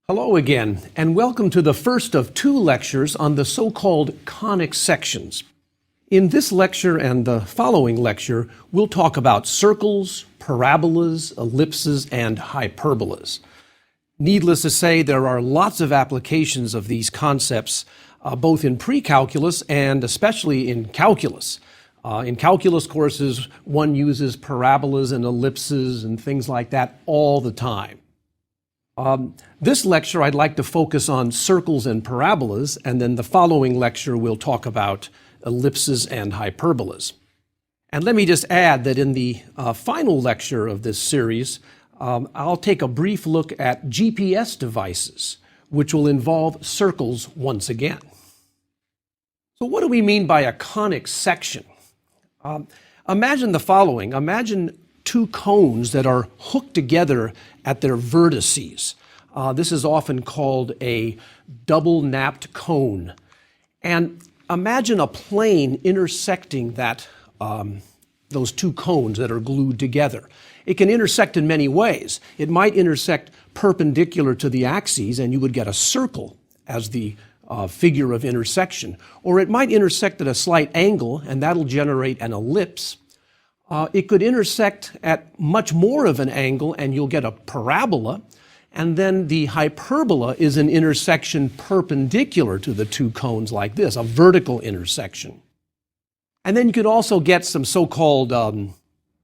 Hello again, and welcome to the first of two lectures on the so-called conic sections. In this lecture and the following lecture, we'll talk about circles, parabolas, ellipses, and hyperbolas. Needless to say, there are lots of applications of these concepts, both in pre-calculus and especially in calculus. In calculus courses, one uses parabolas and ellipses and things like that all the time. This lecture, I'd like to focus on circles and parabolas, and then the following lecture we'll talk about ellipses and hyperbolas. And let me just add that in the final lecture of this series, I'll take a brief look at GPS devices, which will involve circles once again. So what do we mean by a conic section? Imagine the following. Imagine two cones that are hooked together at their vertices. This is often called a double-napped cone. And imagine a plane intersecting those two cones that are glued together. It can intersect in many ways. It might intersect perpendicular to the axes, and you would get a circle as the figure of intersection. Or it might intersect at a slight angle, and that'll generate an ellipse. It could intersect at much more of an angle and you'll get a parabola, and then the hyperbola is an intersection perpendicular to the two cones like this, a vertical intersection. And then you could also get some so-called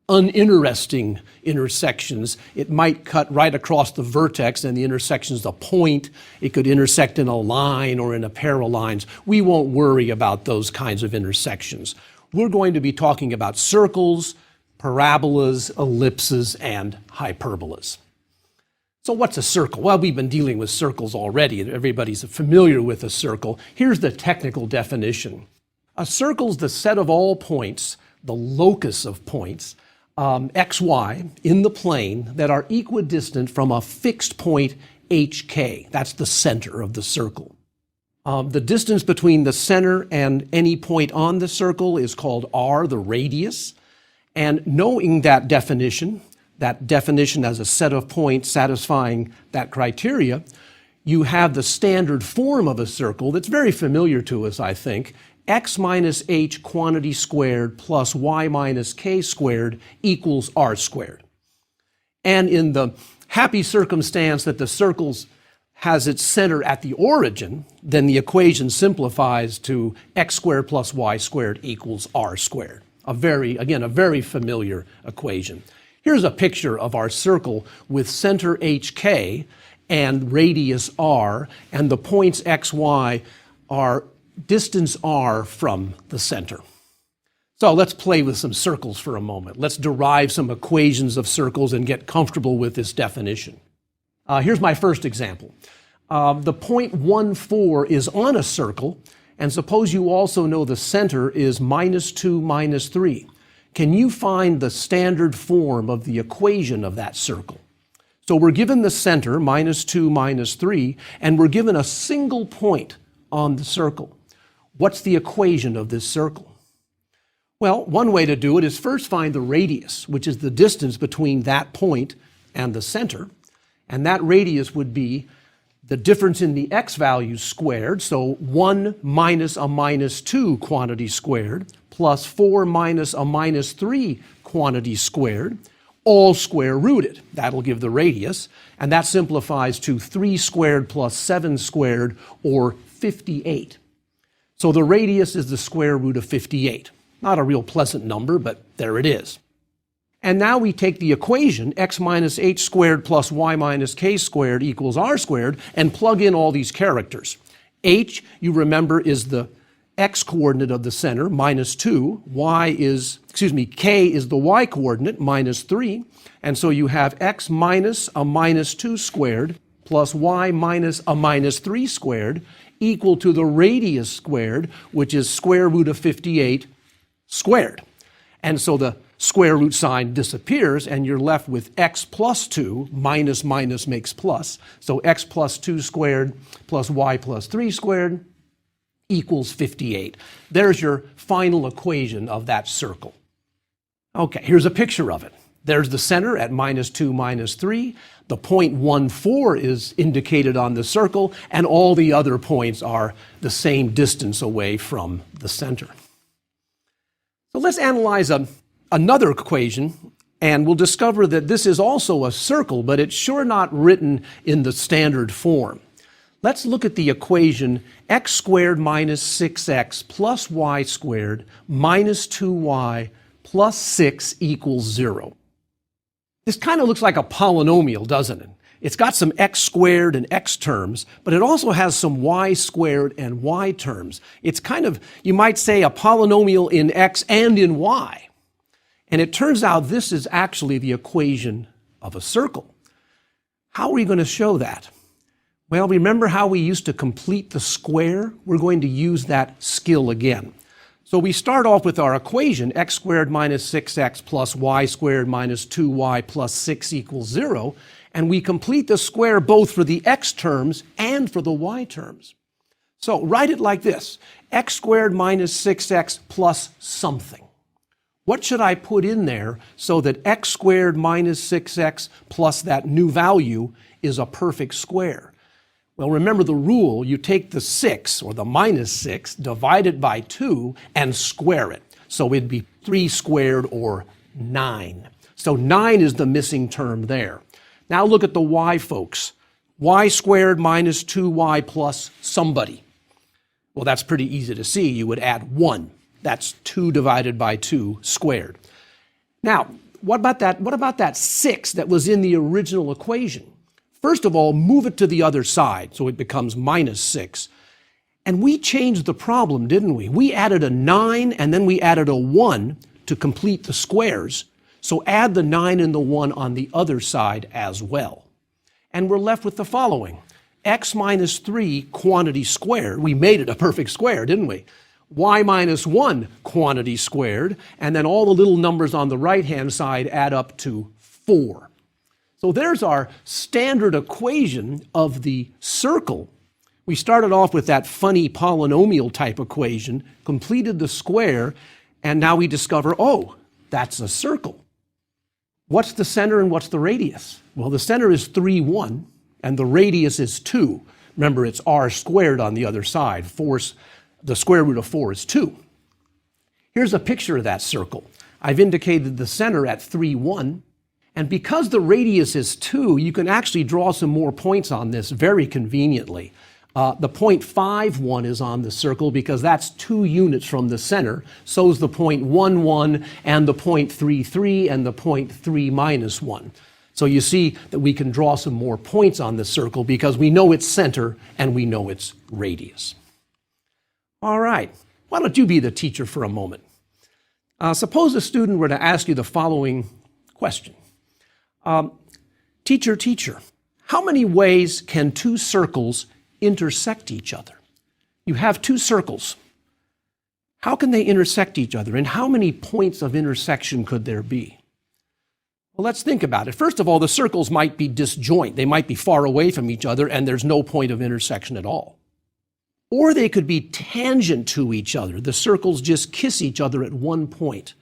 uninteresting intersections. It might cut right across the vertex and the intersection is a point. It could intersect in a line or in a pair of lines. We won't worry about those kinds of intersections. We're going to be talking about circles, parabolas, ellipses, and hyperbolas. So what's a circle? Well, we've been dealing with circles already. Everybody's familiar with a circle. Here's the technical definition. A circle is the set of all points, the locus of points, x, y, in the plane that are equidistant from a fixed point hk. That's the center of the circle. The distance between the center and any point on the circle is called r, the radius. And knowing that definition as a set of points satisfying that criteria, you have the standard form of a circle that's very familiar to us, I think. X minus h quantity squared plus y minus k squared equals r squared. And in the happy circumstance that the circle has its center at the origin, then the equation simplifies to x squared plus y squared equals r squared. A very familiar equation. Here's a picture of our circle with center hk and radius r, and the points x, y are distance r from the center. So let's play with some circles for a moment. Let's derive some equations of circles and get comfortable with this definition. Here's my first example. The point 1, 4 is on a circle, and suppose you also know the center is -2, -3. Can you find the standard form of the equation of that circle? So we're given the center, -2, -3, and we're given a single point on the circle. What's the equation of this circle? Well, one way to do it is first find the radius, which is the distance between that point and the center. And that radius would be the difference in the x values squared, so 1 minus a -2 quantity squared, plus 4 minus a -3 quantity squared, all square rooted. That'll give the radius, and that simplifies to 3 squared plus 7 squared, or 58. So the radius is the square root of 58. Not a real pleasant number, but there it is. And now we take the equation, x minus h squared plus y minus k squared equals r squared, and plug in all these characters. H, you remember, is the x-coordinate of the center, -2. K is the y-coordinate, -3. And so you have x minus a -2 squared plus y minus a -3 squared equal to the radius squared, which is square root of 58 squared. And so the square root sign disappears, and you're left with x plus 2, minus makes plus. So x plus 2 squared plus y plus 3 squared equals 58. There's your final equation of that circle. Okay, here's a picture of it. There's the center at -2, -3. The point 1,4 is indicated on the circle, and all the other points are the same distance away from the center. So let's analyze another equation, and we'll discover that this is also a circle, but it's sure not written in the standard form. Let's look at the equation x squared minus 6x plus y squared minus 2y plus 6 equals 0. This kind of looks like a polynomial, doesn't it? It's got some x squared and x terms, but it also has some y squared and y terms. It's kind of, you might say, a polynomial in x and in y. And it turns out this is actually the equation of a circle. How are we going to show that? Well, remember how we used to complete the square? We're going to use that skill again. So we start off with our equation, x squared minus 6x plus y squared minus 2y plus 6 equals 0, and we complete the square both for the x terms and for the y terms. So write it like this, x squared minus 6x plus something. What should I put in there so that x squared minus 6x plus that new value is a perfect square? Well, remember the rule, you take the 6, or the minus 6, divide it by 2, and square it. So it'd be 3 squared, or 9. So 9 is the missing term there. Now look at the y, folks. Y squared minus 2y plus somebody. Well, that's pretty easy to see. You would add 1. That's 2 divided by 2 squared. Now, what about that 6 that was in the original equation? First of all, move it to the other side, so it becomes minus 6. And we changed the problem, didn't we? We added a 9, and then we added a 1 to complete the squares. So add the 9 and the 1 on the other side as well. And we're left with the following. X minus 3 quantity squared. We made it a perfect square, didn't we? Y minus 1 quantity squared. And then all the little numbers on the right-hand side add up to 4. So there's our standard equation of the circle. We started off with that funny polynomial type equation, completed the square, and now we discover, oh, that's a circle. What's the center and what's the radius? Well, the center is 3, 1, and the radius is 2. Remember, it's r squared on the other side. The square root of 4 is 2. Here's a picture of that circle. I've indicated the center at 3, 1. And because the radius is 2, you can actually draw some more points on this very conveniently. The point 5, 1 is on the circle because that's 2 units from the center. So is the point 1, 1, and the point 3, 3, and the point 3 minus 1. So you see that we can draw some more points on the circle because we know its center and we know its radius. All right, why don't you be the teacher for a moment? Suppose a student were to ask you the following question. Teacher, how many ways can 2 circles intersect each other? You have 2 circles. How can they intersect each other? And how many points of intersection could there be? Well, let's think about it. First of all, the circles might be disjoint. They might be far away from each other and there's no point of intersection at all. Or they could be tangent to each other. The circles just kiss each other at one point.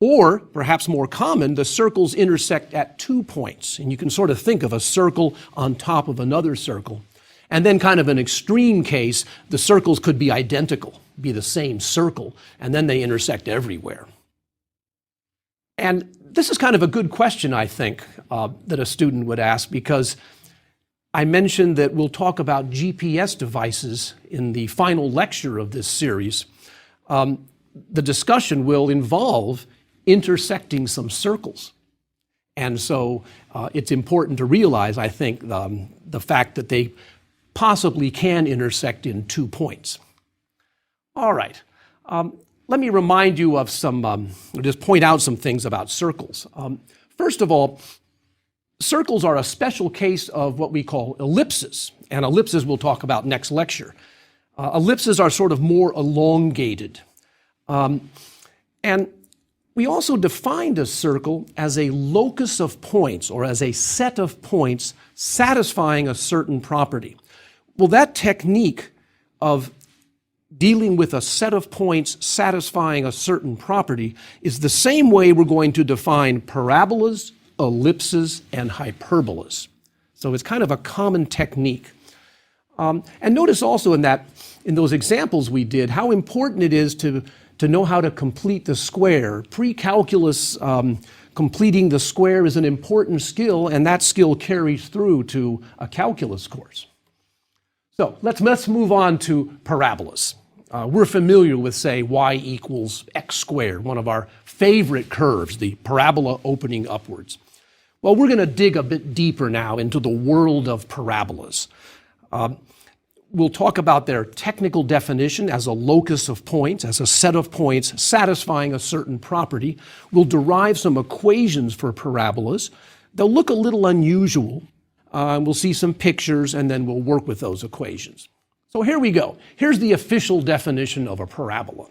Or, perhaps more common, the circles intersect at 2 points. And you can sort of think of a circle on top of another circle. And then kind of an extreme case, the circles could be identical, be the same circle, and then they intersect everywhere. And this is kind of a good question, I think, that a student would ask, because I mentioned that we'll talk about GPS devices in the final lecture of this series. The discussion will involve intersecting some circles. And so it's important to realize, I think, the fact that they possibly can intersect in 2 points. All right. Let me remind you of just point out some things about circles. First of all, circles are a special case of what we call ellipses. And ellipses we'll talk about next lecture. Ellipses are sort of more elongated. And we also defined a circle as a locus of points, or as a set of points satisfying a certain property. Well, that technique of dealing with a set of points satisfying a certain property is the same way we're going to define parabolas, ellipses, and hyperbolas. So it's kind of a common technique. And notice also in those examples we did, how important it is to know how to complete the square. Pre-calculus, completing the square is an important skill, and that skill carries through to a calculus course. So let's move on to parabolas. We're familiar with, say, y equals x squared, one of our favorite curves, the parabola opening upwards. Well, we're going to dig a bit deeper now into the world of parabolas. We'll talk about their technical definition as a locus of points, as a set of points satisfying a certain property. We'll derive some equations for parabolas. They'll look a little unusual. We'll see some pictures, and then we'll work with those equations. So here we go. Here's the official definition of a parabola.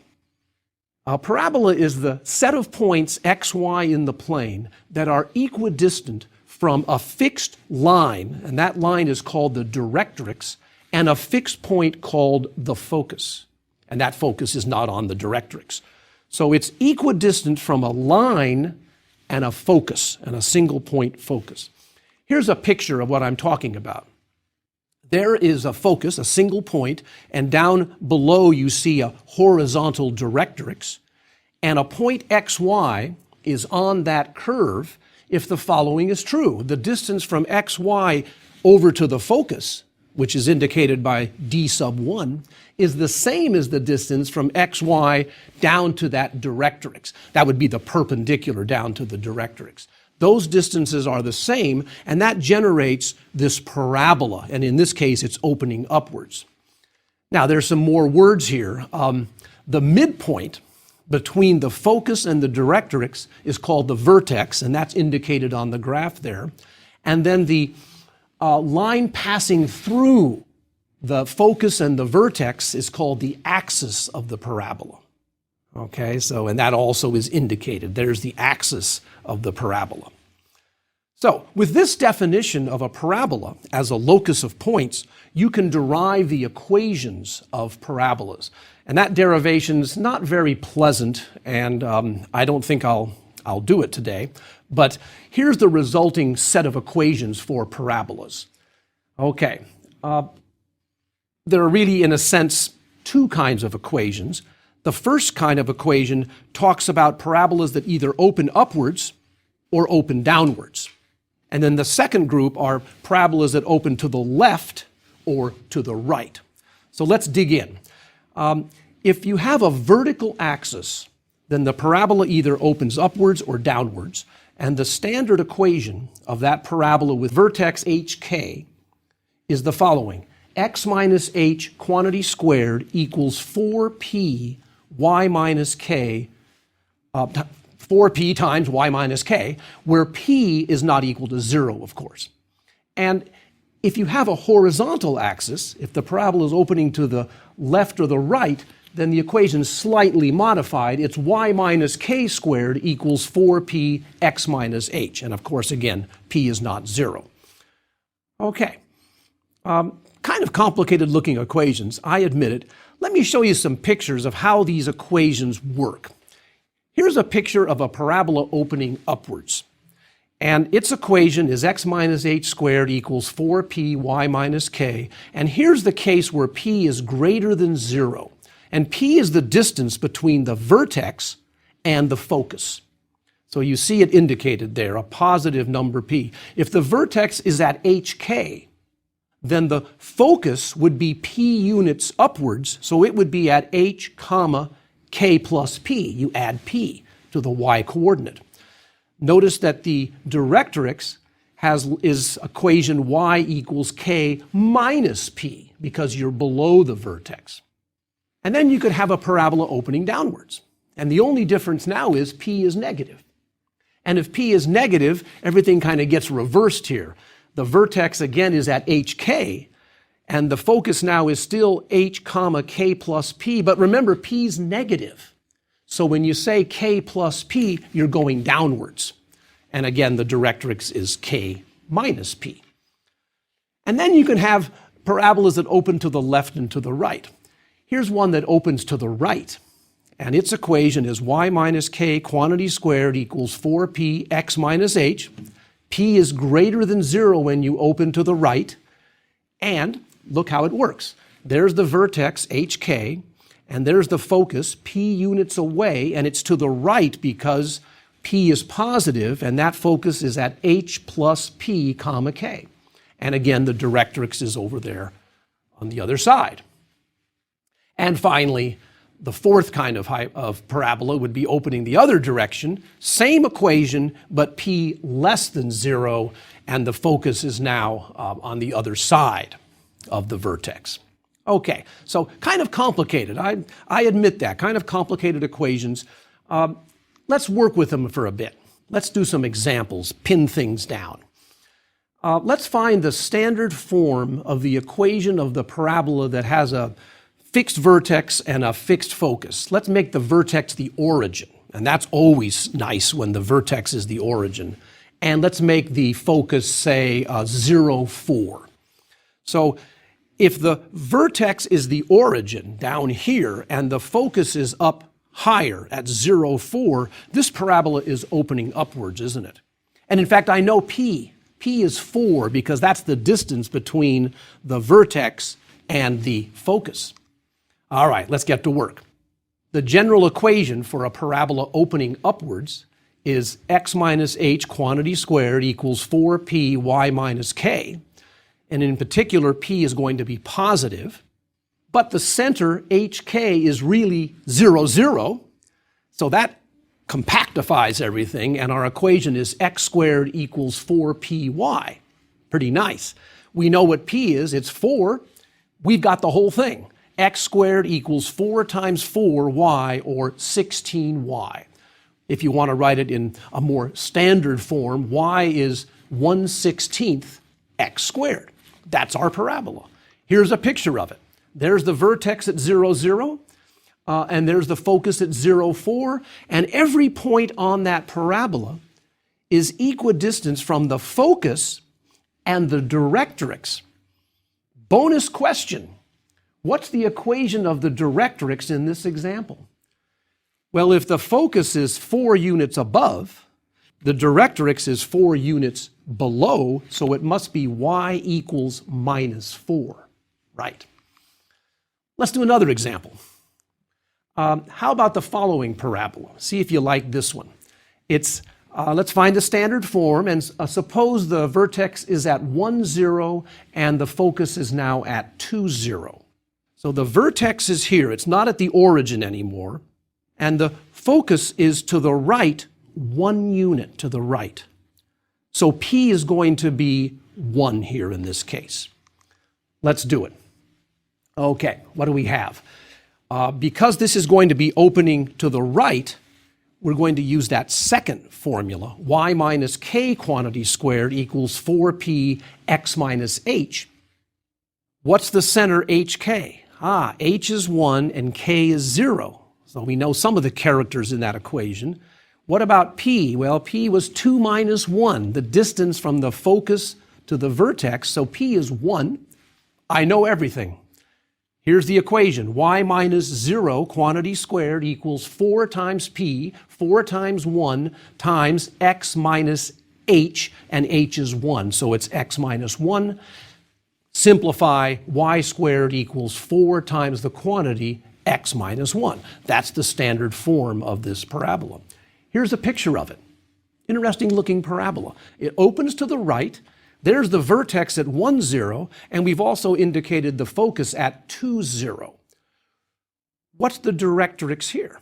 A parabola is the set of points x, y in the plane that are equidistant from a fixed line, and that line is called the directrix, and a fixed point called the focus. And that focus is not on the directrix. So it's equidistant from a line and a focus, and a single point focus. Here's a picture of what I'm talking about. There is a focus, a single point, and down below you see a horizontal directrix, and a point xy is on that curve if the following is true. The distance from xy over to the focus, which is indicated by d sub 1, is the same as the distance from xy down to that directrix. That would be the perpendicular down to the directrix. Those distances are the same, and that generates this parabola, and in this case, it's opening upwards. Now, there's some more words here. The midpoint between the focus and the directrix is called the vertex, and that's indicated on the graph there. And then the line passing through the focus and the vertex is called the axis of the parabola. Okay, and that also is indicated. There's the axis of the parabola. So, with this definition of a parabola as a locus of points, you can derive the equations of parabolas. And that derivation is not very pleasant, and I don't think I'll do it today. But here's the resulting set of equations for parabolas. Okay, there are really, in a sense, two kinds of equations. The first kind of equation talks about parabolas that either open upwards or open downwards. And then the second group are parabolas that open to the left or to the right. So let's dig in. If you have a vertical axis, then the parabola either opens upwards or downwards. And the standard equation of that parabola with vertex hk is the following. X minus h quantity squared equals 4p y minus k, 4p times y minus k, where p is not equal to 0, of course. And if you have a horizontal axis, if the parabola is opening to the left or the right, then the equation is slightly modified. It's y minus k squared equals 4p x minus h. And of course, again, p is not 0. Okay. Kind of complicated looking equations, I admit it. Let me show you some pictures of how these equations work. Here's a picture of a parabola opening upwards. And its equation is x minus h squared equals 4p y minus k. And here's the case where p is greater than 0. And p is the distance between the vertex and the focus. So you see it indicated there, a positive number p. If the vertex is at hk, then the focus would be p units upwards, so it would be at h comma k plus p. You add p to the y coordinate. Notice that the directrix is equation y equals k minus p, because you're below the vertex. And then you could have a parabola opening downwards. And the only difference now is p is negative. And if p is negative, everything kind of gets reversed here. The vertex, again, is at hk, and the focus now is still h comma k plus p, but remember, p is negative. So when you say k plus p, you're going downwards. And again, the directrix is k minus p. And then you can have parabolas that open to the left and to the right. Here's one that opens to the right, and its equation is y minus k quantity squared equals 4p x minus h. P is greater than 0 when you open to the right, and look how it works. There's the vertex hk, and there's the focus p units away, and it's to the right because p is positive, and that focus is at h plus p comma k. And again, the directrix is over there on the other side. And finally, the fourth kind of parabola would be opening the other direction. Same equation, but p less than 0, and the focus is now on the other side of the vertex. Okay, so kind of complicated. I admit that, kind of complicated equations. Let's work with them for a bit. Let's do some examples, pin things down. Let's find the standard form of the equation of the parabola that has a fixed vertex and a fixed focus. Let's make the vertex the origin, and that's always nice when the vertex is the origin. And let's make the focus, say, 0, 4. So if the vertex is the origin down here and the focus is up higher at 0, 4, this parabola is opening upwards, isn't it? And in fact, I know P is 4 because that's the distance between the vertex and the focus. All right, let's get to work. The general equation for a parabola opening upwards is x minus h quantity squared equals 4p y minus k. And in particular, p is going to be positive, but the center hk is really 0, 0. So that compactifies everything, and our equation is x squared equals 4py. Pretty nice. We know what p is, it's 4. We've got the whole thing. X squared equals 4 times 4y, or 16y. If you want to write it in a more standard form, y is 1/16 x squared. That's our parabola. Here's a picture of it. There's the vertex at 0, 0, and there's the focus at 0, 4, and every point on that parabola is equidistant from the focus and the directrix. Bonus question. What's the equation of the directrix in this example? Well, if the focus is 4 units above, the directrix is 4 units below, so it must be y equals minus 4. Right. Let's do another example. How about the following parabola? See if you like this one. Let's find the standard form, and suppose the vertex is at 1, 0, and the focus is now at 2, 0. So the vertex is here, it's not at the origin anymore, and the focus is to the right, 1 unit to the right. So P is going to be 1 here in this case. Let's do it. Okay, what do we have? Because this is going to be opening to the right, we're going to use that second formula, y minus k quantity squared equals 4p x minus h. What's the center hk? H is 1 and k is 0. So we know some of the characters in that equation. What about p? Well, p was 2 minus 1, the distance from the focus to the vertex, so p is 1. I know everything. Here's the equation. Y minus 0 quantity squared equals 4 times p, 4 times 1 times x minus h, and h is 1, so it's x minus 1. Simplify, y squared equals 4 times the quantity, x minus 1. That's the standard form of this parabola. Here's a picture of it. Interesting looking parabola. It opens to the right. There's the vertex at 1, 0, and we've also indicated the focus at 2, 0. What's the directrix here?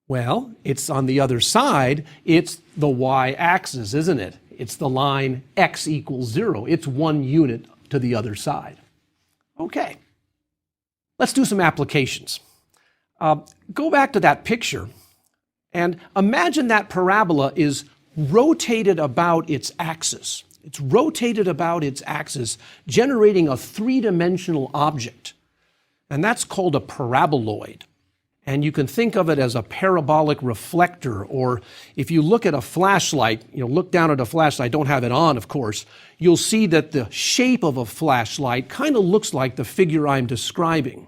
Well, it's on the other side. It's the y-axis, isn't it? It's the line x equals 0. It's 1 unit to the other side. Okay, let's do some applications. Go back to that picture and imagine that parabola is rotated about its axis. It's rotated about its axis, generating a 3-dimensional object. And that's called a paraboloid. And you can think of it as a parabolic reflector, or if you look at a flashlight, look down at a flashlight, don't have it on, of course, you'll see that the shape of a flashlight kind of looks like the figure I'm describing.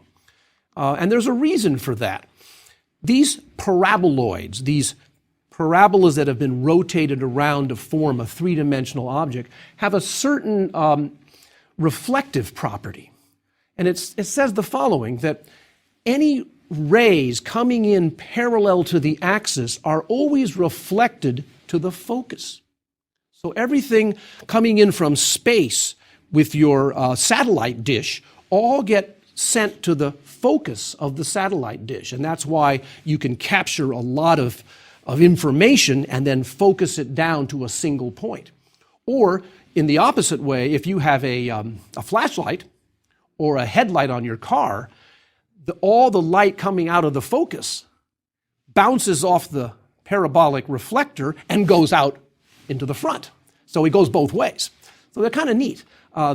And there's a reason for that. These paraboloids, these parabolas that have been rotated around to form a three-dimensional object, have a certain reflective property. And it says the following, that any rays coming in parallel to the axis are always reflected to the focus. So everything coming in from space with your satellite dish all get sent to the focus of the satellite dish. And that's why you can capture a lot of information and then focus it down to a single point. Or in the opposite way, if you have a flashlight or a headlight on your car, all the light coming out of the focus bounces off the parabolic reflector and goes out into the front. So it goes both ways. So they're kind of neat,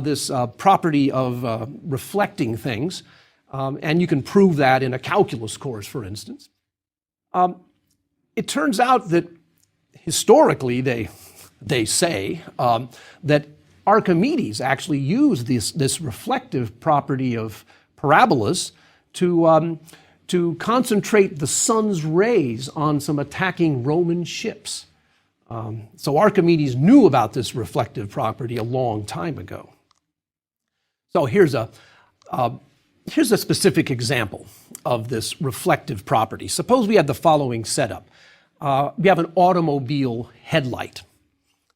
this property of reflecting things. And you can prove that in a calculus course, for instance. It turns out that historically, they say that Archimedes actually used this reflective property of parabolas to concentrate the sun's rays on some attacking Roman ships. So Archimedes knew about this reflective property a long time ago. So here's a specific example of this reflective property. Suppose we have the following setup. We have an automobile headlight.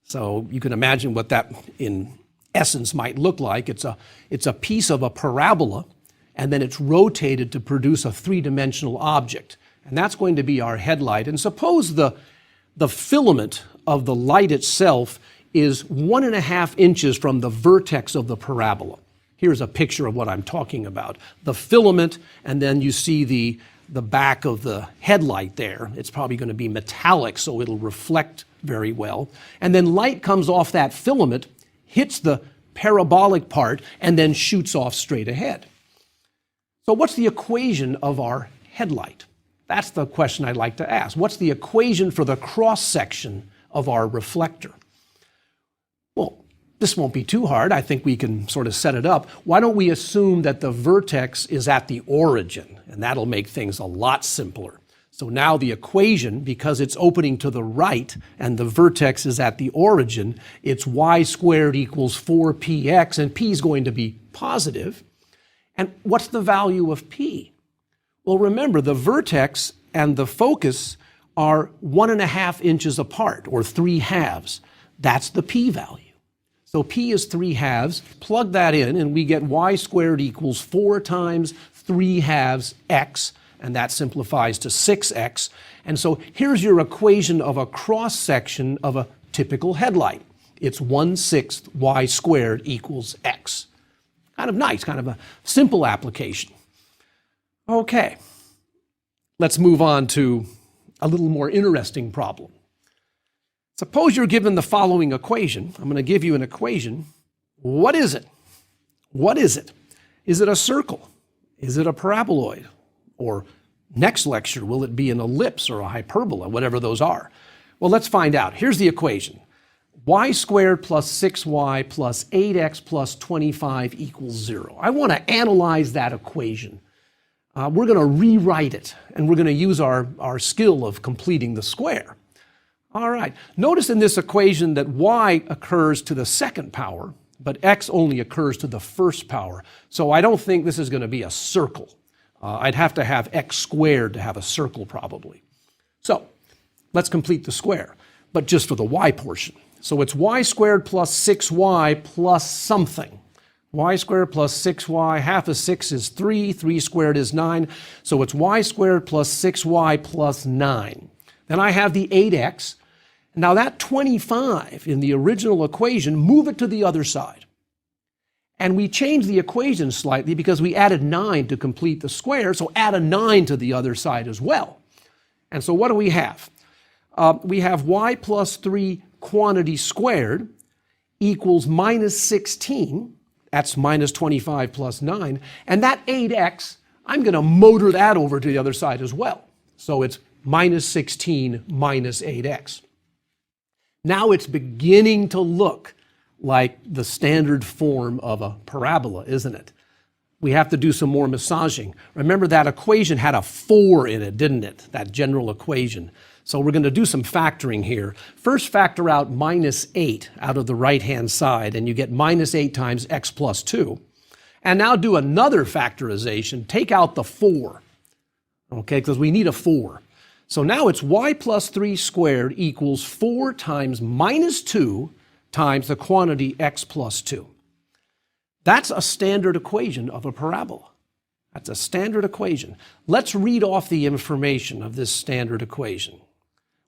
So you can imagine what that in essence might look like. It's a piece of a parabola, and then it's rotated to produce a three-dimensional object. And that's going to be our headlight. And suppose the filament of the light itself is 1.5 inches from the vertex of the parabola. Here's a picture of what I'm talking about. The filament, and then you see the back of the headlight there. It's probably going to be metallic, so it'll reflect very well. And then light comes off that filament, hits the parabolic part, and then shoots off straight ahead. So what's the equation of our headlight? That's the question I'd like to ask. What's the equation for the cross-section of our reflector? Well, this won't be too hard. I think we can sort of set it up. Why don't we assume that the vertex is at the origin? And that'll make things a lot simpler. So now the equation, because it's opening to the right and the vertex is at the origin, it's y squared equals 4px, and p is going to be positive. And what's the value of p? Well, remember, the vertex and the focus are 1.5 inches apart, or 3/2. That's the p value. So p is 3/2. Plug that in, and we get y squared equals 4 times 3/2 x, and that simplifies to 6x. And so here's your equation of a cross-section of a typical headlight. It's 1/6 y squared equals x. Kind of nice, kind of a simple application. Okay, let's move on to a little more interesting problem. Suppose you're given the following equation. I'm going to give you an equation. What is it? What is it? Is it a circle? Is it a paraboloid? Or next lecture, will it be an ellipse or a hyperbola, whatever those are? Well, let's find out. Here's the equation. Y squared plus 6y plus 8x plus 25 equals 0. I want to analyze that equation. We're going to rewrite it, and we're going to use our skill of completing the square. All right. Notice in this equation that y occurs to the second power, but x only occurs to the first power. So I don't think this is going to be a circle. I'd have to have x squared to have a circle probably. So let's complete the square, but just for the y portion. So it's y squared plus 6y plus something. Y squared plus 6y, half of 6 is 3, 3 squared is 9. So it's y squared plus 6y plus 9. Then I have the 8x. Now that 25 in the original equation, move it to the other side. And we changed the equation slightly because we added 9 to complete the square, so add a 9 to the other side as well. And so what do we have? We have y plus 3 quantity squared equals minus 16. That's minus 25 plus 9. And that 8x, I'm going to motor that over to the other side as well. So it's minus 16 minus 8x. Now it's beginning to look like the standard form of a parabola, isn't it? We have to do some more massaging. Remember that equation had a 4 in it, didn't it? That general equation. So we're going to do some factoring here. First factor out minus 8 out of the right-hand side, and you get minus 8 times x plus 2. And now do another factorization. Take out the 4, okay, because we need a 4. So now it's y plus 3 squared equals 4 times minus 2 times the quantity x plus 2. That's a standard equation of a parabola. That's a standard equation. Let's read off the information of this standard equation.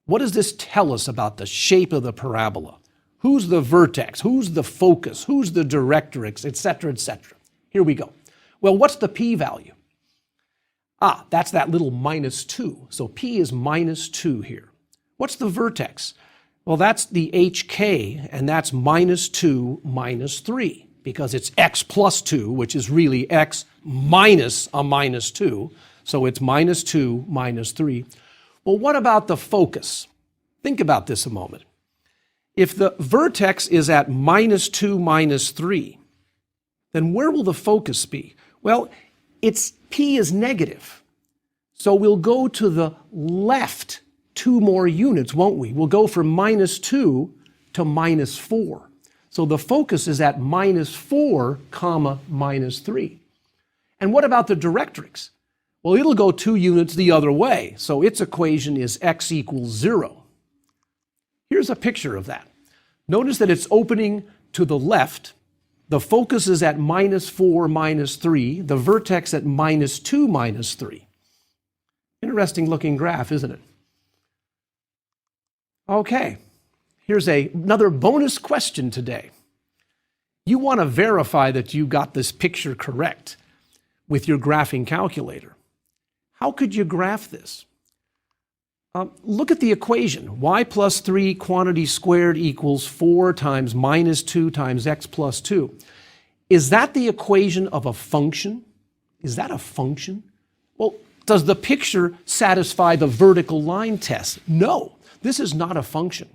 What does this tell us about the shape of the parabola? Who's the vertex? Who's the focus? Who's the directrix, etc., etc.? Here we go. Well, what's the p-value? That's that little minus 2. So p is minus 2 here. What's the vertex? Well, that's the hk, and that's minus 2 minus 3, because it's x plus 2, which is really x minus a minus 2. So it's minus 2 minus 3. Well, what about the focus? Think about this a moment. If the vertex is at minus 2 minus 3, then where will the focus be? Well, p is negative. So we'll go to the left 2 more units, won't we? We'll go from minus 2 to minus 4. So the focus is at minus 4 comma minus 3. And what about the directrix? Well, it'll go 2 units the other way. So its equation is x equals 0. Here's a picture of that. Notice that it's opening to the left. The focus is at minus 4 minus 3. The vertex at minus 2 minus 3. Interesting looking graph, isn't it? Okay, here's another bonus question today. You want to verify that you got this picture correct with your graphing calculator. How could you graph this? Look at the equation. Y plus 3 quantity squared equals 4 times minus 2 times x plus 2. Is that the equation of a function? Is that a function? Well, does the picture satisfy the vertical line test? No, this is not a function.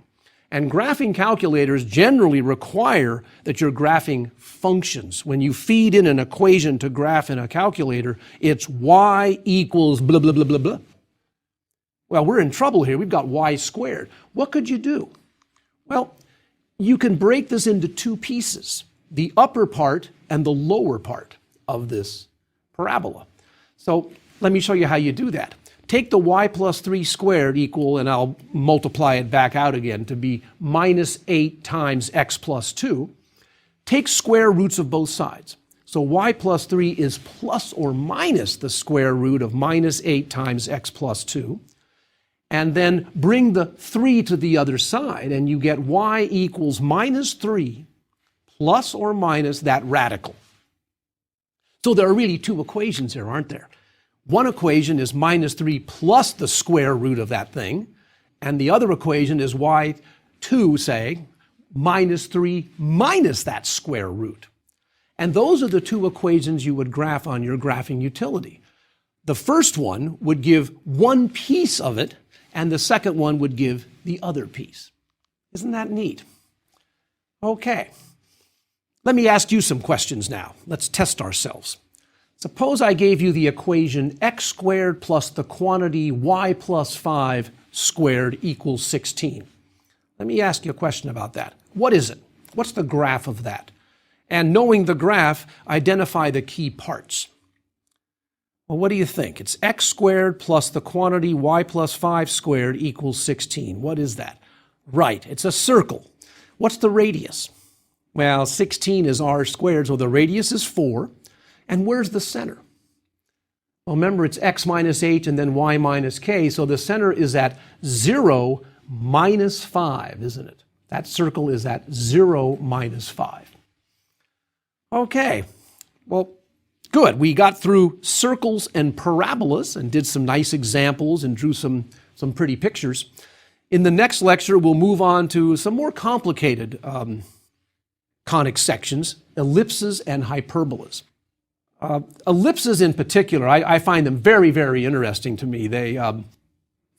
And graphing calculators generally require that you're graphing functions. When you feed in an equation to graph in a calculator, it's y equals blah, blah, blah, blah, blah. Well, we're in trouble here. We've got y squared. What could you do? Well, you can break this into 2 pieces, the upper part and the lower part of this parabola. So let me show you how you do that. Take the y plus 3 squared equal, and I'll multiply it back out again to be minus 8 times x plus 2. Take square roots of both sides. So y plus 3 is plus or minus the square root of minus 8 times x plus 2. And then bring the 3 to the other side, and you get y equals minus 3 plus or minus that radical. So there are really 2 equations here, aren't there? One equation is minus 3 plus the square root of that thing, and the other equation is y2, say, minus 3 minus that square root. And those are the 2 equations you would graph on your graphing utility. The first one would give one piece of it, and the second one would give the other piece. Isn't that neat? Okay. Let me ask you some questions now. Let's test ourselves. Suppose I gave you the equation x squared plus the quantity y plus 5 squared equals 16. Let me ask you a question about that. What is it? What's the graph of that? And knowing the graph, identify the key parts. Well, what do you think? It's x squared plus the quantity y plus 5 squared equals 16. What is that? Right, it's a circle. What's the radius? Well, 16 is r squared, so the radius is 4. And where's the center? Well, remember, it's x minus h and then y minus k, so the center is at 0 minus 5, isn't it? That circle is at 0 minus 5. Okay, well, good. We got through circles and parabolas and did some nice examples and drew some pretty pictures. In the next lecture, we'll move on to some more complicated conic sections, ellipses and hyperbolas. Ellipses in particular, I find them very, very interesting to me.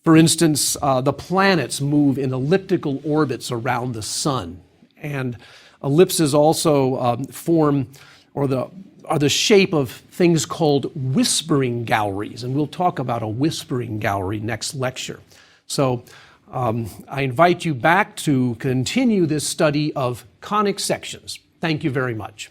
For instance, the planets move in elliptical orbits around the sun, and ellipses also form are the shape of things called whispering galleries, and we'll talk about a whispering gallery next lecture. So I invite you back to continue this study of conic sections. Thank you very much.